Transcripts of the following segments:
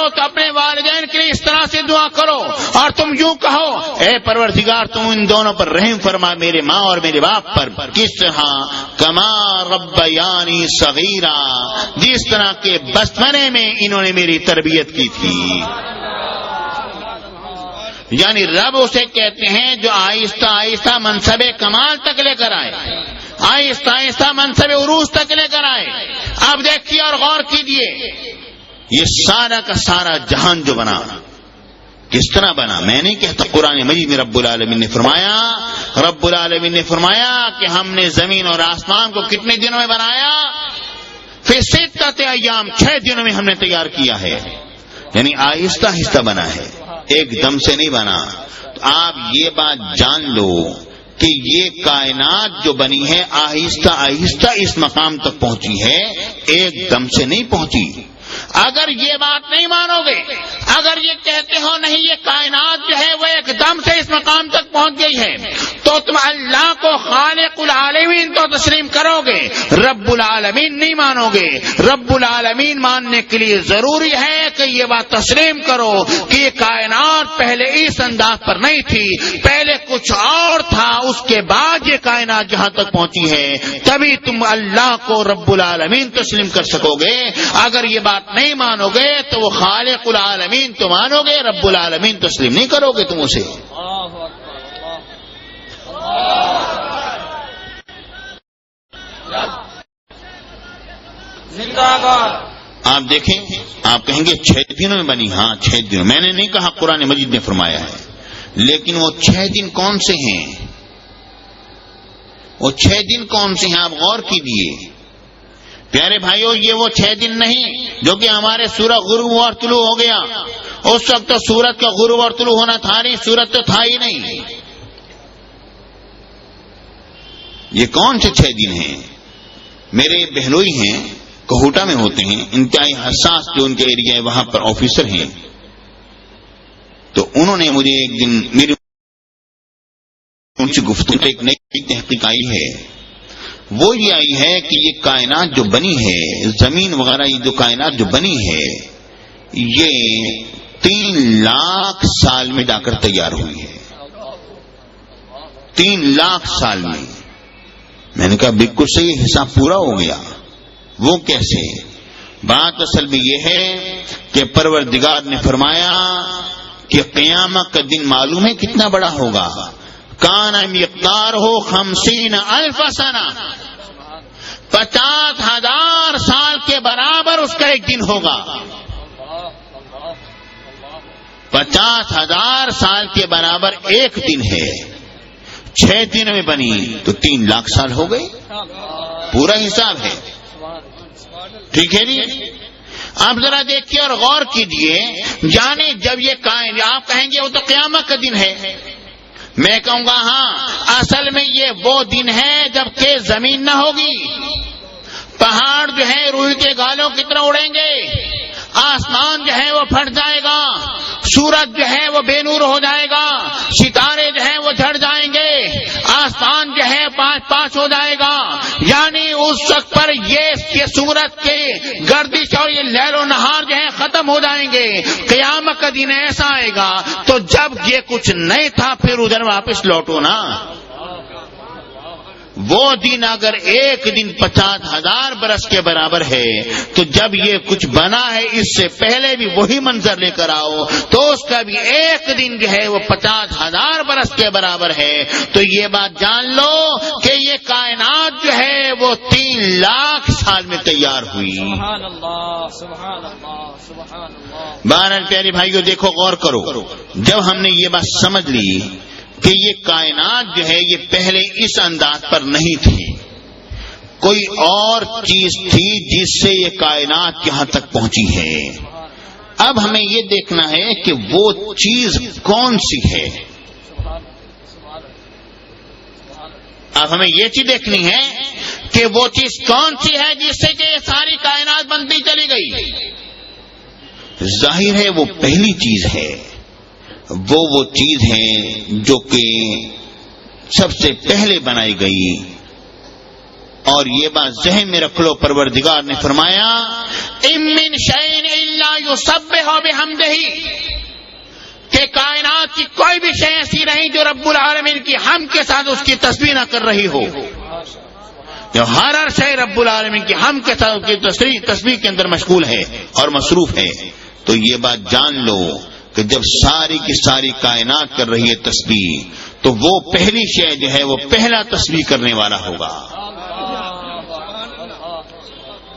کرو تو اپنے والدین کے لیے اس طرح سے دعا کرو اور تم یوں کہو اے پروردگار تم ان دونوں پر رحم فرما، میرے ماں اور میرے باپ پر، کس طرح کما ربیانی صغیرا، جس طرح کے بچپنے میں انہوں نے میری تربیت کی تھی۔ یعنی رب اسے کہتے ہیں جو آہستہ آہستہ منصب کمال تک لے کر آئے، آہستہ آہستہ منصب عروج تک لے کر آئے۔ اب دیکھیے اور غور کیجئے، یہ سارا کا سارا جہان جو بنا کس طرح بنا؟ میں نہیں کہتا، قرآن مجید میں رب العالمین نے فرمایا کہ ہم نے زمین اور آسمان کو کتنے دنوں میں بنایا؟ فی ستۃ ایام، 6 دنوں میں ہم نے تیار کیا ہے۔ یعنی آہستہ آہستہ بنا ہے، ایک دم سے نہیں بنا۔ تو آپ یہ بات جان لو کہ یہ کائنات جو بنی ہے آہستہ آہستہ اس مقام تک پہنچی ہے، ایک دم سے نہیں پہنچی۔ اگر یہ بات نہیں مانو گے، اگر یہ کہتے ہو نہیں یہ کائنات جو ہے وہ ایک دم سے اس مقام تک پہنچ گئی ہے، تو تم اللہ کو خالق العالمین تو تسلیم کرو گے، رب العالمین نہیں مانو گے۔ رب العالمین ماننے کے لیے ضروری ہے کہ یہ بات تسلیم کرو کہ یہ کائنات پہلے اس انداز پر نہیں تھی، پہلے کچھ اور تھا، اس کے بعد یہ کائنات جہاں تک پہنچی ہے، تبھی تم اللہ کو رب العالمین تسلیم کر سکو گے۔ اگر یہ بات نہیں مانو گے تو وہ خالق العالمین تو مانو گے، رب العالمین تسلیم نہیں کرو گے تم اسے۔ آپ دیکھیں، آپ کہیں گے 6 دنوں میں بنی، ہاں 6 دنوں، میں نے نہیں کہا، قرآن مجید نے فرمایا ہے، لیکن وہ 6 دن کون سے ہیں؟ وہ 6 دن کون سے ہیں؟ آپ غور کیجیے پیارے بھائیوں، یہ وہ 6 دن نہیں جو کہ ہمارے سورج غروب اور طلوع ہو گیا، اس وقت تو سورج کا غروب اور طلوع ہونا تھا نہیں، سورج تو تھا ہی نہیں۔ یہ کون سے 6 دن ہیں؟ میرے بہنوئی ہیں، کہوٹا میں ہوتے ہیں، انتہائی حساس جو ان کے ایریا ہے وہاں پر آفیسر ہیں، تو انہوں نے مجھے ایک دن میری ان سے گفتگو ایک نئی تحقیق آئی ہے، وہ یہ آئی ہے کہ یہ کائنات جو بنی ہے، زمین وغیرہ یہ جو کائنات جو بنی ہے، یہ 3 لاکھ سال میں جا کر تیار ہوئی ہے، 3 لاکھ سال میں۔ میں نے کہا بالکل صحیح، حساب پورا ہو گیا۔ وہ کیسے؟ بات اصل میں یہ ہے کہ پروردگار نے فرمایا کہ قیامت کا دن معلوم ہے کتنا بڑا ہوگا، کان مقدارہ 50,000 سنہ، 50,000 سال کے برابر اس کا ایک دن ہوگا۔ 50,000 سال کے برابر ایک دن ہے، 6 دن میں بنی تو 3 لاکھ سال ہو گئے، پورا حساب ہے۔ ٹھیک ہے جی، آپ ذرا دیکھیے اور غور کیجئے، جانے جب یہ آپ کہیں گے وہ تو قیامت کا دن ہے، میں کہوں گا ہاں اصل میں یہ وہ دن ہے جب کہ زمین نہ ہوگی، پہاڑ جو ہے روئی کے گالوں کی طرح اڑیں گے، آسمان جو ہے وہ پھٹ جائے گا، سورج جو ہے وہ بے نور ہو جائے گا، ستارے جو ہیں وہ جھڑ جائیں گے، آسمان جو ہے 5 ہو جائے گا۔ یعنی اس وقت پر یہ سورج کے گردش اور یہ لیل و نہار جو ہے ختم ہو جائیں گے۔ قیامت کا دن ایسا آئے گا تو جب یہ کچھ نہیں تھا پھر ادھر واپس لوٹو نا۔ وہ دن اگر ایک دن 50,000 برس کے برابر ہے تو جب یہ کچھ بنا ہے اس سے پہلے بھی وہی منظر لے کر آؤ تو اس کا بھی ایک دن جو ہے وہ 50,000 برس کے برابر ہے۔ تو یہ بات جان لو کہ یہ کائنات جو ہے وہ 3 لاکھ سال میں تیار ہوئی۔ سبحان اللہ، سبحان اللہ، سبحان اللہ۔ بہرحال پیارے بھائیو دیکھو غور کرو، جب ہم نے یہ بات سمجھ لی کہ یہ کائنات جو ہے یہ پہلے اس انداز پر نہیں تھی، کوئی اور چیز تھی جس سے یہ کائنات یہاں تک پہنچی ہے، اب ہمیں یہ دیکھنا ہے کہ وہ چیز کون سی ہے۔ اب ہمیں یہ چیز دیکھنی ہے کہ وہ چیز کون سی ہے جس سے کہ یہ ساری کائنات بنتی چلی گئی۔ ظاہر ہے وہ پہلی چیز ہے، وہ چیز ہے جو کہ سب سے پہلے بنائی گئی، اور یہ بات ذہن میں رکھ لو، پروردگار نے فرمایا ان من شیء الا یسبح بحمدہ، کہ کائنات کی کوئی بھی شے ایسی نہیں جو رب العالمین کی حمد کے ساتھ اس کی تسبیح نہ کر رہی ہو. جو ہر شے رب العالمین کی حمد کے ساتھ اس کی تسبیح کے اندر مشغول ہے اور مصروف ہے. تو یہ بات جان لو کہ جب ساری کی ساری کائنات کر رہی ہے تسبیح، تو وہ پہلی شے جو ہے وہ پہلا تسبیح کرنے والا ہوگا.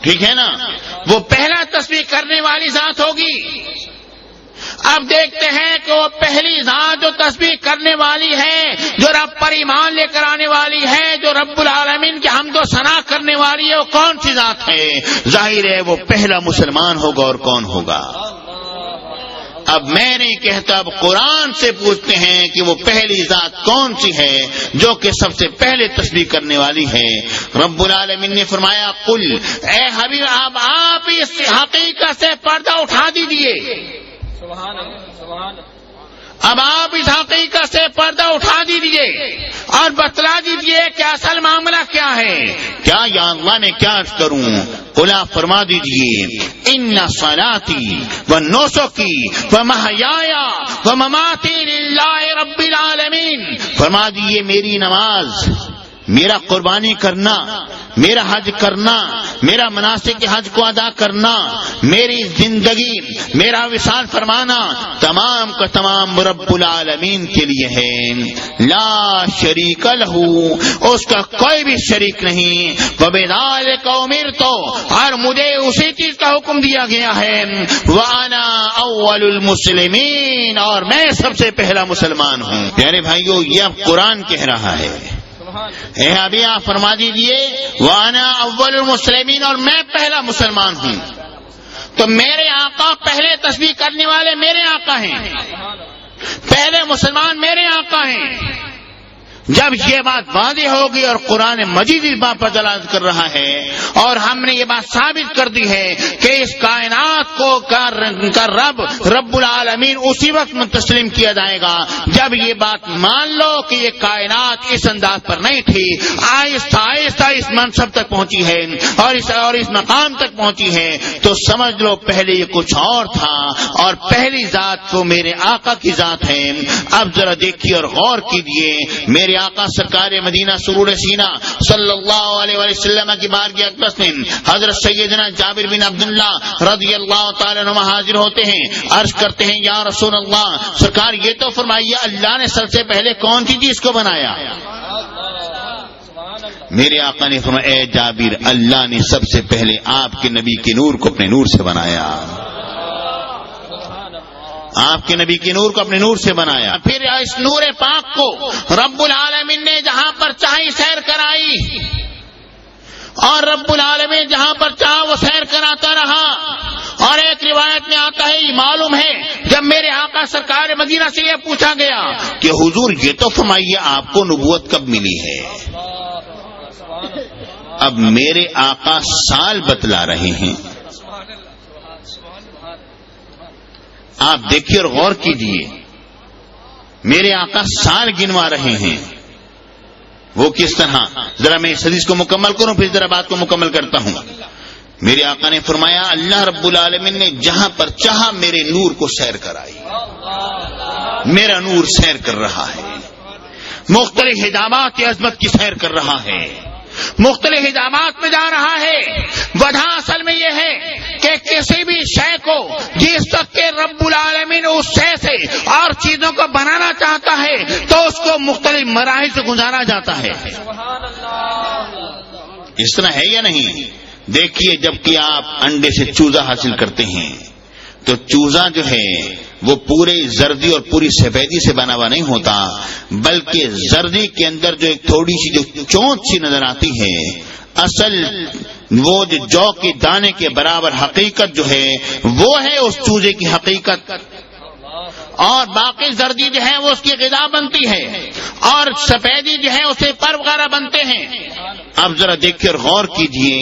ٹھیک ہے نا؟ وہ پہلا تسبیح کرنے والی ذات ہوگی. اب دیکھتے ہیں کہ وہ پہلی ذات جو تسبیح کرنے والی ہے، جو رب پر ایمان لے کر آنے والی ہے، جو رب العالمین کی حمد و ثنا کرنے والی ہے، وہ کون سی ذات ہے؟ ظاہر ہے وہ پہلا مسلمان ہوگا. اور کون ہوگا؟ اب میں نہیں کہتا، اب قرآن سے پوچھتے ہیں کہ وہ پہلی ذات کون سی ہے جو کہ سب سے پہلے تسبیح کرنے والی ہے. رب العالمین نے فرمایا قل، اے حبیب آپ اس حقیقت سے پردہ اٹھا دیجئے. اب آپ اس حقیقت سے پردہ اٹھا دیجئے اور بتلا دیجئے کہ اصل معاملہ کیا ہے. کیا یا اللہ میں کیا کروں؟ قلا فرما دیجئے ان صلاتی و نسکی و محیایا و مماتی للہ رب العالمین. فرما دیجئے میری نماز، میرا قربانی کرنا، میرا حج کرنا، میرا مناسک حج کو ادا کرنا، میری زندگی، میرا وصال فرمانا تمام کا تمام رب العالمین کے لیے ہے. لا شریک لہ، اس کا کوئی بھی شریک نہیں. وبذالک امرت، اور مجھے اسی چیز کا حکم دیا گیا ہے. وانا اول المسلمین، اور میں سب سے پہلا مسلمان ہوں. پیارے بھائیو، یہ اب قرآن کہہ رہا ہے. اے ابھی آپ فرما دیجئے وانا اول المسلمین، اور میں پہلا مسلمان ہوں. تو میرے آقا پہلے تسبیح کرنے والے میرے آقا ہیں، پہلے مسلمان میرے آقا ہیں. جب یہ بات واضح ہوگی اور قرآن مجید اس بات پر دلالت کر رہا ہے، اور ہم نے یہ بات ثابت کر دی ہے کہ اس کائنات کو کا رب العالمین اسی وقت تسلیم کیا جائے گا جب یہ بات مان لو کہ یہ کائنات اس انداز پر نہیں تھی، آہستہ آہستہ اس منصب تک پہنچی ہے اور اس مقام تک پہنچی ہے. تو سمجھ لو پہلے یہ کچھ اور تھا، اور پہلی ذات تو میرے آقا کی ذات ہے. اب ذرا دیکھیے اور غور کیجیے، میرے آقا سرکار مدینہ سرور سینہ صلی اللہ علیہ وسلم کی بارگاہ اقدس میں حضرت سیدنا جابر بن عبداللہ رضی اللہ تعالی عنہ حاضر ہوتے ہیں. عرض کرتے ہیں یا رسول اللہ، سرکار یہ تو فرمائیے اللہ نے سب سے پہلے کون سی چیز کو بنایا؟ میرے آقا نے فرمایا اے جابر، اللہ نے سب سے پہلے آپ کے نبی کے نور کو اپنے نور سے بنایا. آپ کے نبی کے نور کو اپنے نور سے بنایا. پھر اس نور پاک کو رب العالمین نے جہاں پر چاہی سیر کرائی، اور رب العالمین جہاں پر چاہا وہ سیر کراتا رہا. اور ایک روایت میں آتا ہے، یہ معلوم ہے جب میرے آقا سرکار مدینہ سے یہ پوچھا گیا کہ حضور یہ تو فرمائیے آپ کو نبوت کب ملی ہے؟ اب میرے آقا سال بتلا رہے ہیں. آپ دیکھیے اور غور کیجیے، میرے آقا سال گنوا رہے ہیں. وہ کس طرح؟ ذرا میں اس حدیث کو مکمل کروں پھر ذرا بات کو مکمل کرتا ہوں. میرے آقا نے فرمایا اللہ رب العالمین نے جہاں پر چاہا میرے نور کو سیر کرائی. میرا نور سیر کر رہا ہے، مختلف حجامات کی عظمت کی سیر کر رہا ہے، مختلف حجامات میں جا رہا ہے. وجہ اصل میں یہ ہے کہ کسی بھی شے کو جس تک کہ رب العالمین اس شے سے اور چیزوں کو بنانا چاہتا ہے تو اس کو مختلف مراحل سے گزارا جاتا ہے. اس طرح ہے یا نہیں؟ دیکھیے جبکہ آپ انڈے سے چوزا حاصل کرتے ہیں تو چوزا جو ہے وہ پورے زردی اور پوری سفیدی سے بنا ہوا نہیں ہوتا، بلکہ زردی کے اندر جو ایک تھوڑی سی جو چونچ سی نظر آتی ہے، اصل وہ جو کے دانے کے برابر حقیقت جو ہے وہ ہے اس چوزے کی حقیقت. اور باقی زردی جو ہے وہ اس کی غذا بنتی ہے، اور سفیدی جو ہے اسے پر وغیرہ بنتے ہیں. اب ذرا دیکھیے اور غور کیجئے،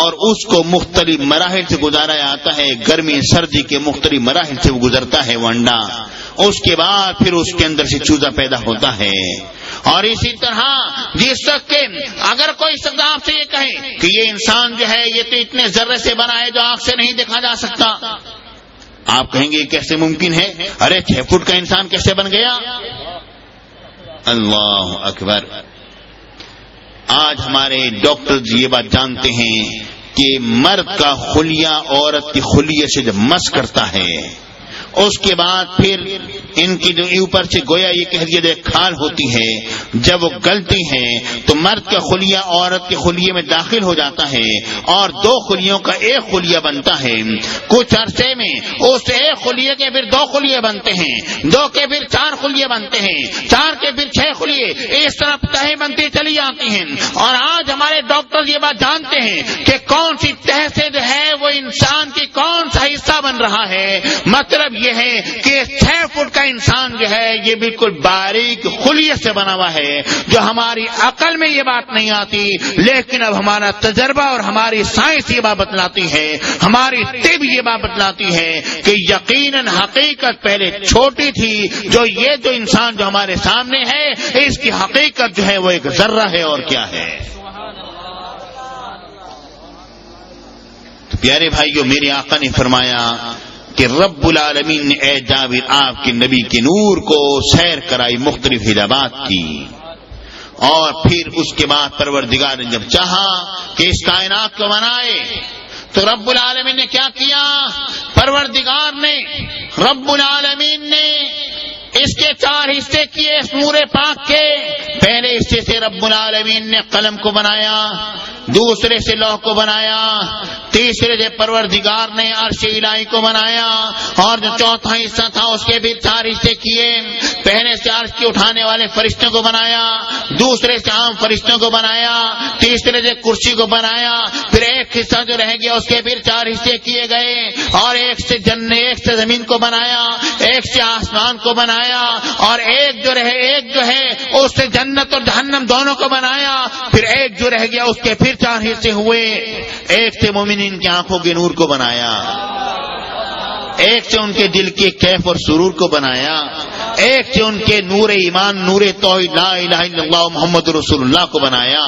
اور اس کو مختلف مراحل سے گزارا جاتا ہے. گرمی سردی کے مختلف مراحل سے وہ گزرتا ہے وہ انڈا. اس کے بعد پھر اس کے اندر سے چوزا پیدا ہوتا ہے، اور اسی طرح جس وقت کے اگر کوئی شخص آپ سے یہ کہے کہ یہ انسان جو ہے یہ تو اتنے ذرے سے بنا ہے جو آنکھ سے نہیں دیکھا جا سکتا، آپ کہیں گے کیسے ممکن ہے؟ ارے 6 فٹ کا انسان کیسے بن گیا؟ اللہ اکبر۔ آج ہمارے ڈاکٹر یہ بات جانتے ہیں کہ مرد کا خلیہ عورت کی خلیے سے جب مس کرتا ہے اس کے بعد پھر ان کی جو اوپر سے گویا یہ کہہ دیجیے کھال ہوتی ہے، جب وہ گلتی ہے تو مرد کا خلیہ عورت کے خلیے میں داخل ہو جاتا ہے اور 2 خلیوں کا ایک خلیہ بنتا ہے۔ کچھ عرصے میں اس ایک خلیے کے پھر 2 خلیے بنتے ہیں، 2 کے پھر 4 خلیے بنتے ہیں، 4 کے پھر 6 خلیے، اس طرح تہیں بنتی چلی جاتی ہیں۔ اور آج ہمارے ڈاکٹر یہ بات جانتے ہیں کہ کون سی تہ سے جو ہے وہ انسان کی کون سا حصہ بن رہا ہے۔ مطلب یہ ہے کہ 6 فٹ کا انسان جو ہے یہ بالکل باریک خلیے سے بنا ہوا ہے، جو ہماری عقل میں یہ بات نہیں آتی، لیکن اب ہمارا تجربہ اور ہماری سائنس یہ بات بتلاتی ہے، ہماری طب یہ بات بتلاتی ہے کہ یقیناً حقیقت پہلے چھوٹی تھی، جو انسان جو ہمارے سامنے ہے اس کی حقیقت جو ہے وہ ایک ذرہ ہے اور کیا ہے۔ تو پیارے بھائیو، میرے آقا نے فرمایا کہ رب العالمین نے اے جابر آپ کے نبی کے نور کو سیر کرائی مختلف حجابات کی، اور پھر اس کے بعد پروردگار نے جب چاہا کہ اس کائنات کو بنائے تو رب العالمین نے کیا کیا؟ پروردگار نے رب العالمین نے اس کے 4 حصے کیے اس نور پاک کے۔ پہلے حصے سے رب العالمین نے قلم کو بنایا، دوسرے سے لوح کو بنایا، تیسرے سے پروردگار نے عرش الہی کو بنایا، اور جو چوتھا حصہ تھا اس کے بھی 4 حصے کیے۔ پہلے سے عرش کی اٹھانے والے فرشتوں کو بنایا، دوسرے سے عام فرشتوں کو بنایا، تیسرے سے کرسی کو بنایا، پھر ایک حصہ جو رہ گیا اس کے پھر 4 حصے کیے گئے، اور ایک سے زمین کو بنایا، ایک سے آسمان کو بنایا، اور ایک جو ہے اس سے جنت اور جہنم دونوں کو بنایا، پھر ایک جو رہ گیا اس کے پھر 4 حصے ہوئے، ایک سے مومنین کی آنکھوں کے نور کو بنایا، ایک سے ان کے دل کے کیف اور سرور کو بنایا، ایک سے ان کے نور ایمان، نور توحید لا الہ الا اللہ محمد رسول اللہ کو بنایا۔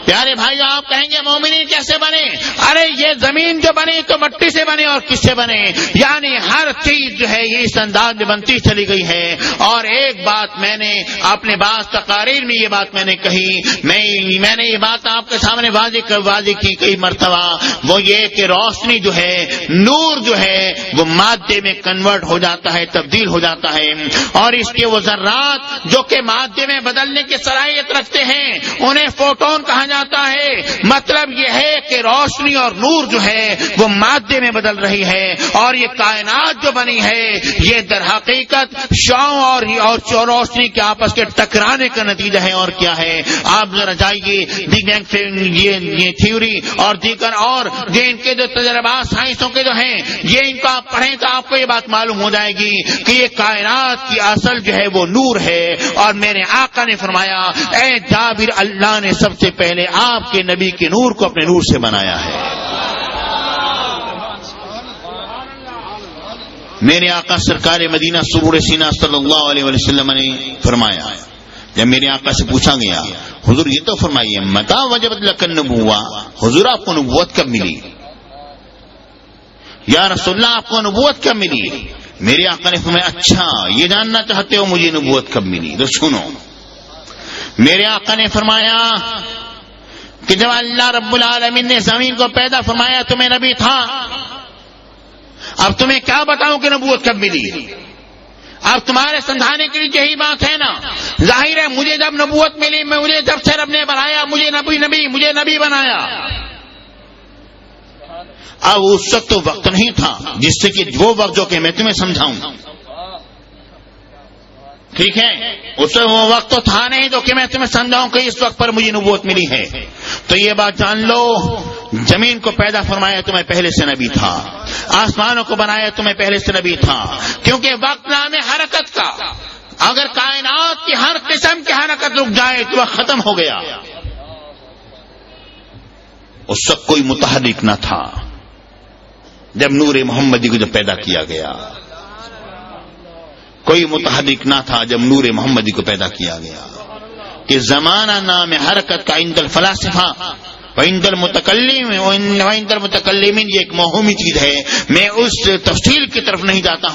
پیارے بھائی، آپ کہیں گے مومنین کیسے بنے؟ ارے یہ زمین جو بنی تو مٹی سے بنے اور کس سے بنے؟ یعنی ہر چیز جو ہے یہ اس انداز میں بنتی چلی گئی ہے۔ اور ایک بات میں نے اپنے بعض تقاریر میں یہ بات میں نے کہی، میں نے یہ بات آپ کے سامنے واضح کی کئی مرتبہ، وہ یہ کہ روشنی جو ہے، نور جو ہے وہ مادے میں کنورٹ ہو جاتا ہے، تبدیل ہو جاتا ہے، اور اس کے وہ ذرات جو کہ مادے میں بدلنے کی صلاحیت رکھتے ہیں انہیں فوٹون کہا جاتا ہے۔ مطلب یہ ہے کہ روشنی اور نور جو ہے وہ مادے میں بدل رہی ہے، اور یہ کائنات جو بنی ہے یہ در حقیقت شعاع اور روشنی کے آپس کے ٹکرانے کا نتیجہ ہے، اور کیا ہے؟ آپ ذرا جائیے یہ تھیوری اور دیگر اور ان کے جو تجربات سائنسوں کے جو ہیں یہ ان کو آپ پڑھیں تو آپ کو یہ بات معلوم ہو جائے گی کہ یہ کائنات کی اصل جو ہے وہ نور ہے۔ اور میرے آقا نے فرمایا اے جابر، اللہ نے سب سے پہلے آپ کے نبی کے نور کو اپنے نور سے بنایا ہے۔ میرے آقا سرکار مدینہ سرور سینہ صلی اللہ علیہ وسلم نے فرمایا، جب میرے آقا سے پوچھا گیا حضور یہ تو فرمائیے متى وجبت لک النبوہ، حضور آپ کو نبوت کب ملی؟ یا رسول اللہ آپ کو نبوت کب ملی؟ میرے آقا نے فرمایا اچھا یہ جاننا چاہتے ہو مجھے نبوت کب ملی؟ تو سنو، میرے آقا نے فرمایا کہ جب اللہ رب العالمین نے زمین کو پیدا فرمایا تو میں نبی تھا۔ اب تمہیں کیا بتاؤں کہ نبوت کب ملی؟ اب تمہارے سمجھانے کے لیے یہی بات ہے نا۔ ظاہر ہے مجھے جب نبوت ملی، مجھے جب سے رب نے بنایا، مجھے نبی بنایا۔ اب اس وقت تو وقت نہیں تھا جس سے کہ وہ وقت جو کہ میں تمہیں سمجھاؤں، ٹھیک ہے؟ اس وقت وہ وقت تو تھا نہیں جو کہ میں تمہیں سمجھاؤں کہ اس وقت پر مجھے نبوت ملی ہے۔ تو یہ بات جان لو، زمین کو پیدا فرمایا تو میں پہلے سے نبی تھا، آسمانوں کو بنایا تو میں پہلے سے نبی تھا، کیونکہ وقت نام ہے حرکت کا۔ اگر کائنات کی ہر قسم کی حرکت رک جائے تو وہ ختم ہو گیا۔ اس وقت کوئی متحرک نہ تھا جب نور محمدی کو جب پیدا کیا گیا، کوئی متحرک نہ تھا جب نور محمدی کو پیدا کیا گیا۔ کہ زمانہ نام حرکت کا عند الفلاسفہ وعند المتکلمین یہ ایک موہومی چیز ہے. میں اس تفصیل کی طرف نہیں جاتا ہوں.